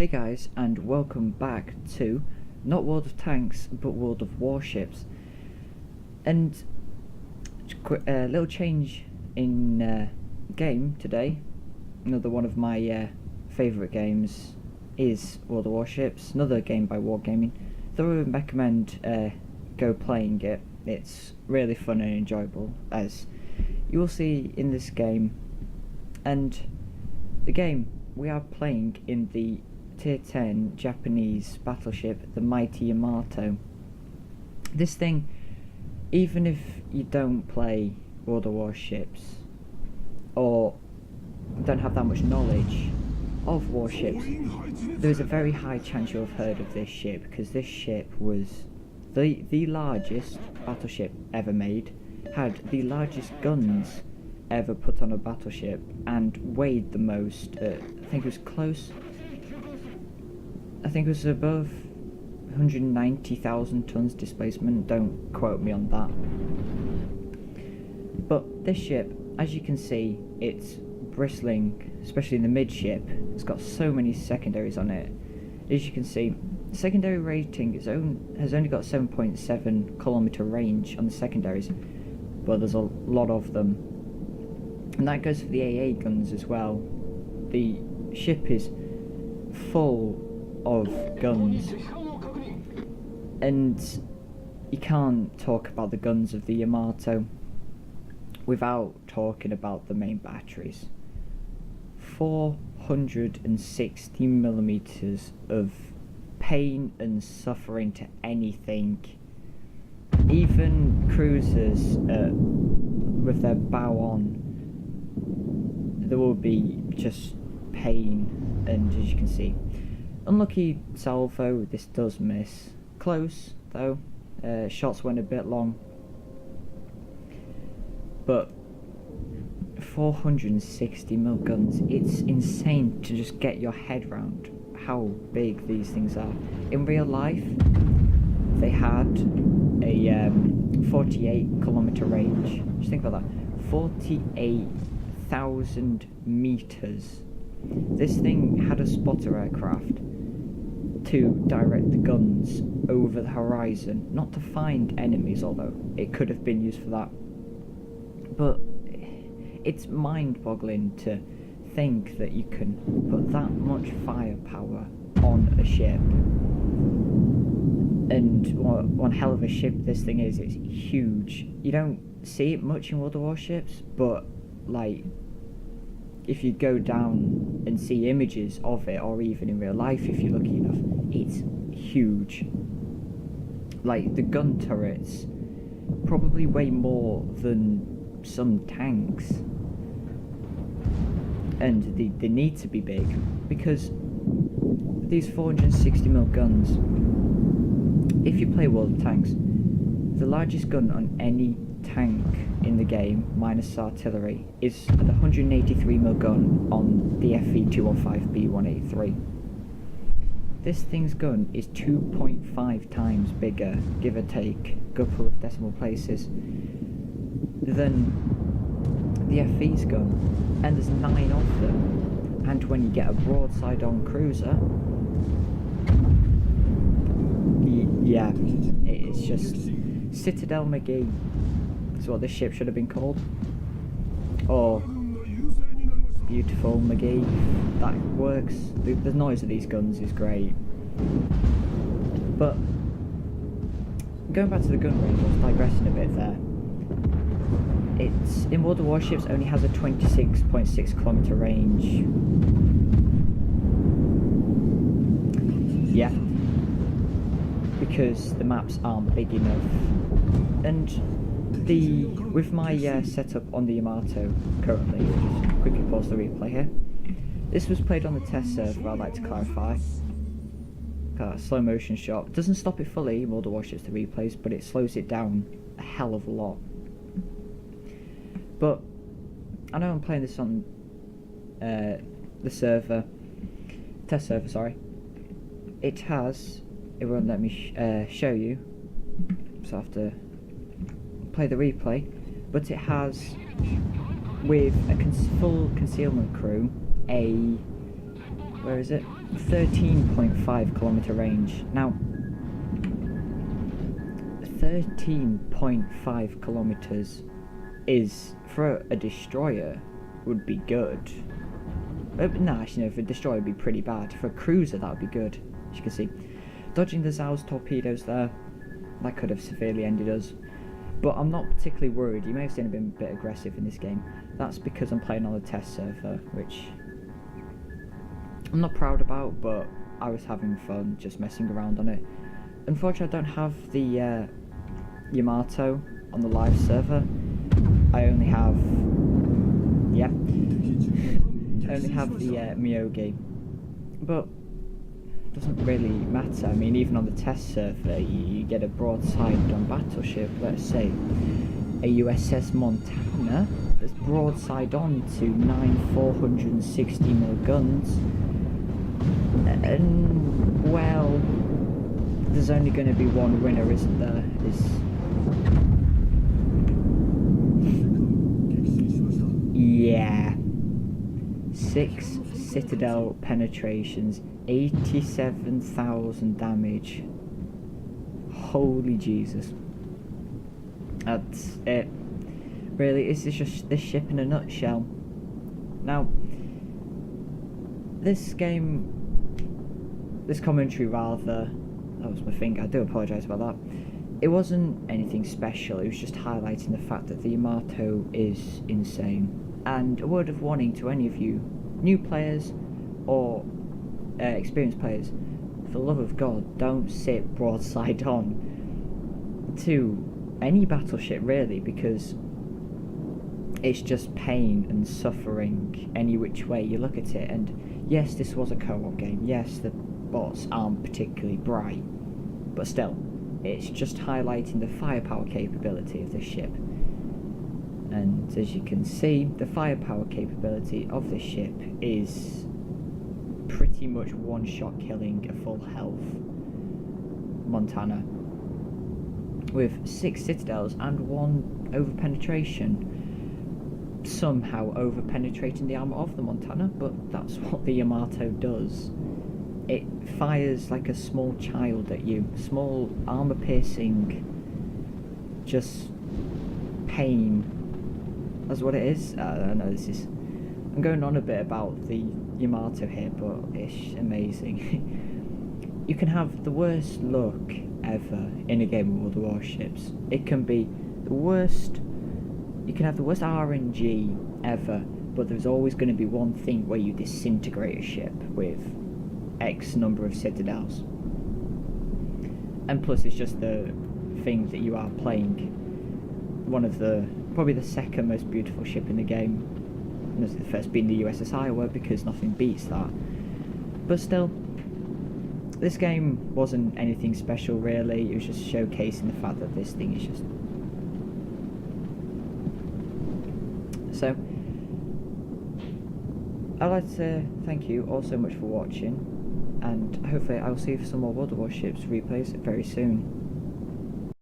Hey guys, and welcome back to not World of Tanks but World of Warships. And a little change in game today. Another one of my favourite games is World of Warships, another game by Wargaming. Though I would recommend go playing it. It's really fun and enjoyable, as you will see in this game. And the game we are playing in the Tier 10 Japanese battleship, the Mighty Yamato. This thing, even if you don't play World of Warships or don't have that much knowledge of warships, there's a very high chance you'll have heard of this ship, because this ship was the largest battleship ever made, had the largest guns ever put on a battleship, and weighed the most. I think it was above 190,000 tons displacement. Don't quote me on that. But this ship, as you can see, it's bristling, especially in the midship. It's got so many secondaries on it. As you can see, secondary rating has only got 7.7 kilometer range on the secondaries, but there's a lot of them. And that goes for the AA guns as well. The ship is full of guns, and you can't talk about the guns of the Yamato without talking about the main batteries. 460 millimeters of pain and suffering to anything. Even cruisers with their bow on, there will be just pain. And as you can see, unlucky salvo, this does miss. Close though, shots went a bit long, but 460 mil guns, it's insane to just get your head round how big these things are. In real life, they had a 48 kilometer range. Just think about that, 48,000 meters. This thing had a spotter aircraft to direct the guns over the horizon, not to find enemies, although it could have been used for that. But it's mind-boggling to think that you can put that much firepower on a ship. And one hell of a ship this thing is. It's huge. You don't see it much in World of Warships, but like, if you go down and see images of it, or even in real life if you're lucky enough, it's huge. Like, the gun turrets probably weigh more than some tanks, and they need to be big, because these 460 mil guns, if you play World of Tanks, the largest gun on any tank in the game, minus artillery, is the 183 mil gun on the FV205B183. This thing's gun is 2.5 times bigger, give or take a couple of decimal places, than the FV's gun, and there's 9 of them. And when you get a broadside on cruiser, yeah, it's just Citadel McGee. That's what this ship should have been called. Or Beautiful McGee. That works. The noise of these guns is great. But going back to the gun range, I was digressing a bit there. It's in World of Warships only has a 26.6 kilometer range. Yeah, because the maps aren't big enough. And with my setup on the Yamato currently, just quickly pause the replay here. This was played on the test server, I'd like to clarify. Slow motion shot. It doesn't stop it fully in World of Warships, the replays, but it slows it down a hell of a lot. But I know I'm playing this on the server, test server, sorry. It won't let me show you, so I have to play the replay, but it has, with a full concealment crew, a where is it? 13.5 kilometer range. Now, 13.5 kilometers is, for a destroyer, would be good. Nah, actually, no, for a destroyer would be pretty bad. For a cruiser, that would be good. As you can see, dodging the Zhao's torpedoes there, that could have severely ended us. But I'm not particularly worried. You may have seen I've been a bit aggressive in this game. That's because I'm playing on the test server, which I'm not proud about, but I was having fun just messing around on it. Unfortunately, I don't have the Yamato on the live server. I only have, yeah, I only have the Miyogi, but it doesn't really matter. I mean, even on the test server, you get a broadside on battleship, let's say a USS Montana, that's broadside on to 9 460mm guns, and, well, there's only going to be one winner, isn't there? Yeah. 6 Citadel penetrations, 87,000 damage. Holy Jesus. That's it. Really, is this just this ship in a nutshell? Now, this game, this commentary rather, that was my finger, I do apologise about that. It wasn't anything special, it was just highlighting the fact that the Yamato is insane. And a word of warning to any of you new players or experienced players, for the love of God, don't sit broadside on to any battleship really, because it's just pain and suffering any which way you look at it. And yes, this was a co-op game, yes, the bots aren't particularly bright, but still, it's just highlighting the firepower capability of this ship. And as you can see, the firepower capability of this ship is pretty much one-shot killing a full health Montana, with 6 citadels and 1 over-penetration, somehow over-penetrating the armour of the Montana, but that's what the Yamato does. It fires like a small child at you, small armour-piercing, just pain. That's what it is. I know this is, I'm going on a bit about the Yamato here, but it's amazing. You can have the worst luck ever in a game of World of Warships. It can be the worst, you can have the worst RNG ever, but there's always going to be one thing where you disintegrate a ship with X number of citadels. And plus it's just the thing that you are playing one of the, probably the second most beautiful ship in the game. And the first being the USS Iowa, because nothing beats that. But still, this game wasn't anything special really, it was just showcasing the fact that this thing is just... So, I'd like to thank you all so much for watching, and hopefully I will see you for some more World of Warships replays very soon.